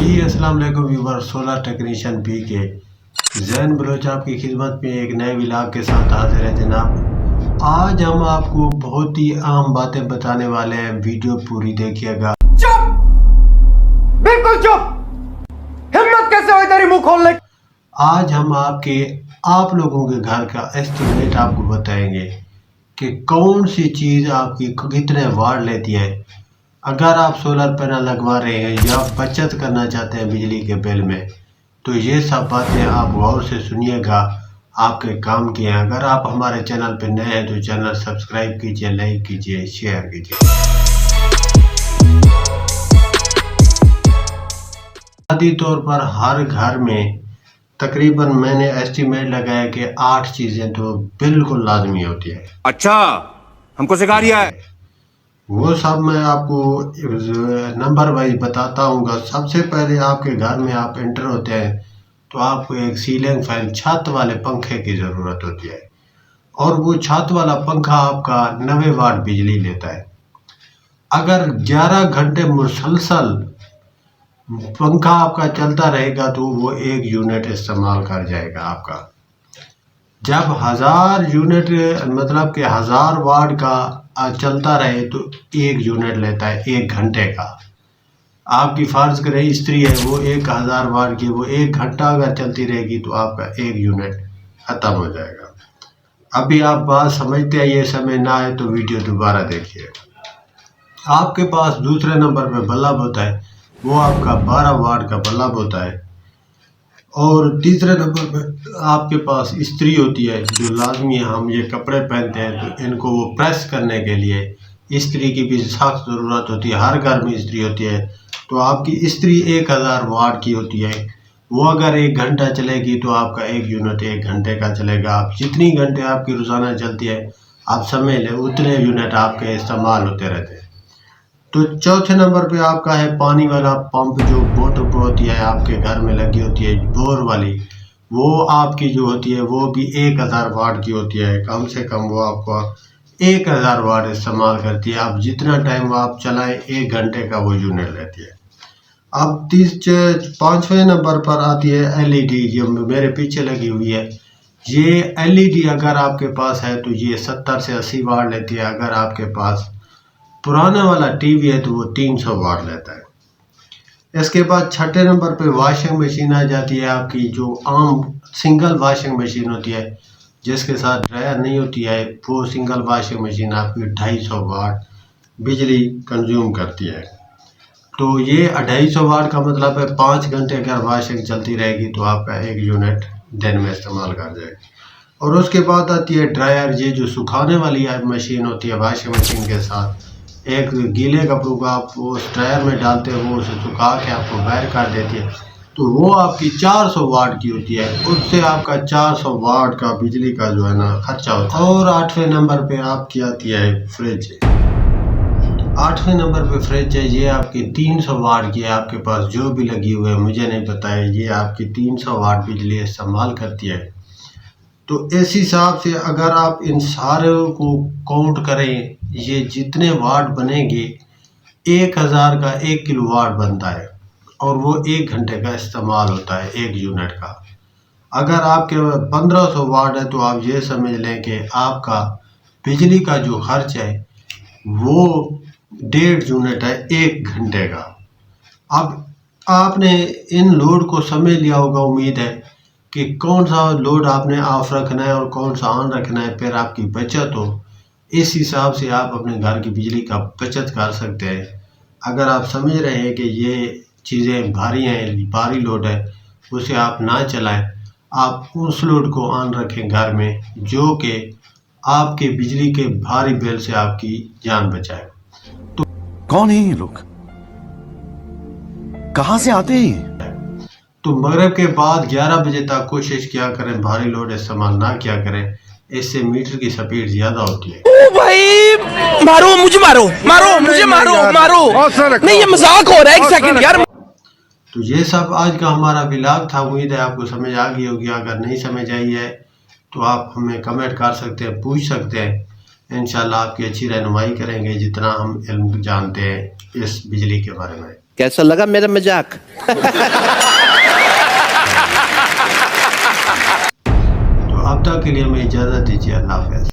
जी अस्सलाम वालेकुम viewer, solar technician P के जैन बलोच आपकी खिदमत में एक नए व्लॉग के साथ हाजिर है जनाब। आज हम आपको बहुत ही अहम बातें बताने वाले हैं, वीडियो पूरी देखिएगा। चुप, बिल्कुल चुप। हिम्मत कैसे हुई तेरी मुंह खोलने। आज हम आप लोगों के घर का एस्टिमेट आपको बताएंगे कि कौन सी चीज़ आपकी कितने वाट लेती है। अगर आप सोलर पैनल लगवा रहे हैं या बचत करना चाहते हैं बिजली के बिल में, तो ये सब बातें आप गौर से सुनिएगा, आपके काम की हैं। अगर आप हमारे चैनल पर नए हैं तो चैनल सब्सक्राइब कीजिए, लाइक कीजिए, शेयर कीजिए। बुनियादी तौर पर हर घर में तकरीबन मैंने एस्टिमेट लगाया कि 8 चीज़ें तो बिल्कुल लाजमी होती है। अच्छा, हमको सिखा रिया है। वो सब मैं आपको नंबर वाइज बताता हूँ। सबसे पहले आपके घर में आप एंटर होते हैं तो आपको एक सीलिंग फैन, छत वाले पंखे की ज़रूरत होती है, और वो छत वाला पंखा आपका 90 वाट बिजली लेता है। अगर 11 घंटे मुसलसल पंखा आपका चलता रहेगा तो वो 1 यूनिट इस्तेमाल कर जाएगा आपका। जब 1000 यूनिट मतलब कि 1000 वाट का चलता रहे तो 1 यूनिट लेता है 1 घंटे का। आपकी फर्ज करें स्त्री है, वो 1000 वाट की, वो 1 घंटा अगर चलती रहेगी तो आपका 1 यूनिट ख़त्म हो जाएगा। अभी आप बात समझते हैं, ये समय ना आए तो वीडियो दोबारा देखिए। आपके पास दूसरे नंबर पे बल्ब होता है, वो आपका 12 वाट का बल्ब होता है। और तीसरे नंबर पे आपके पास इस्त्री होती है, जो लाजमी है। हम ये कपड़े पहनते हैं तो इनको वो प्रेस करने के लिए इस्त्री की भी सख्त ज़रूरत होती है, हर घर में इस्त्री होती है। तो आपकी इस्त्री 1000 वाट की होती है। वो अगर 1 घंटा चलेगी तो आपका 1 यूनिट 1 घंटे का चलेगा। आप जितनी घंटे आपकी रोज़ाना चलती है आप समझ लें उतने यूनिट आपके इस्तेमाल होते रहते हैं। तो चौथे नंबर पे आपका है पानी वाला पंप, जो मोटर पर होती है, आपके घर में लगी होती है बोर वाली। वो आपकी जो होती है वो भी 1000 वाट की होती है। कम से कम वो आपको 1000 वाट इस्तेमाल करती है। आप जितना टाइम आप चलाएं 1 घंटे का वो यूनिट लेती है। अब 5वें नंबर पर आती है एलईडी, जो मेरे पीछे लगी हुई है। ये एलईडी अगर आपके पास है तो ये 70 से 80 वाट लेती है। अगर आपके पास पुराना वाला टीवी है तो वो 300 वाट लेता है। इसके बाद 6ठे नंबर पे वॉशिंग मशीन आ जाती है आपकी, जो आम सिंगल वॉशिंग मशीन होती है जिसके साथ ड्रायर नहीं होती है। वो सिंगल वॉशिंग मशीन आपकी 250 वाट बिजली कंज्यूम करती है। तो ये 250 वाट का मतलब है 5 घंटे अगर वॉशिंग चलती रहेगी तो आपका 1 यूनिट दिन में इस्तेमाल कर जाएगी। और उसके बाद आती है ड्रायर, ये जो सुखाने वाली मशीन होती है वॉशिंग मशीन के साथ। एक गीले कपड़ों का आप वो ड्रायर में डालते हैं, वो उसे सुखा के आपको बाहर कर देती है। तो वो आपकी 400 वाट की होती है। उससे आपका 400 वाट का बिजली का जो है ना खर्चा होता है। और 8वें नंबर पे आपकी आती है फ्रिज। 8वें नंबर पे फ्रिज है, ये आपकी 300 वाट की है। आपके पास जो भी लगी हुई है मुझे नहीं पता है, ये आपकी 300 वाट बिजली इस्तेमाल करती है। तो इस हिसाब से अगर आप इन सारे को काउंट करें, ये जितने वाट बनेंगे 1000 का 1 किलोवाट बनता है, और वो 1 घंटे का इस्तेमाल होता है 1 यूनिट का। अगर आपके 1500 वाट है तो आप ये समझ लें कि आपका बिजली का जो खर्च है वो 1.5 यूनिट है 1 घंटे का। अब आपने इन लोड को समझ लिया होगा, उम्मीद है कि कौन सा लोड आपने ऑफ रखना है और कौन सा ऑन रखना है, फिर आपकी बचत हो। इस हिसाब से आप अपने घर की बिजली का बचत कर सकते हैं। अगर आप समझ रहे हैं कि ये चीज़ें भारी हैं, भारी लोड है, उसे आप ना चलाएं। आप उस लोड को ऑन रखें घर में, जो कि आपके बिजली के भारी बिल से आपकी जान बचाए। तो कौन है ये लोग, कहां से आते हैं? तो मगरिब के बाद 11 बजे तक कोशिश किया करें भारी लोड इस्तेमाल ना किया करें, इससे मीटर की स्पीड ज़्यादा होती है। ओ भाई मारो मुझे, मारो मारो मुझे, मारो मारो नहीं, ये मजाक हो रहा है। 1 सेकंड यार। तो ये सब आज का हमारा व्लॉग था। उम्मीद है आपको समझ आ गई होगी। अगर नहीं समझ आई है तो आप हमें कमेंट कर सकते हैं, पूछ सकते हैं। इंशाल्लाह आपकी अच्छी रहनुमाई करेंगे जितना हम इल्म जानते हैं इस बिजली के बारे में। कैसा लगा मेरा मजाक? तो अब तक के लिए हमें इजाज़त दीजिए। अल्लाह हाफ़िज़।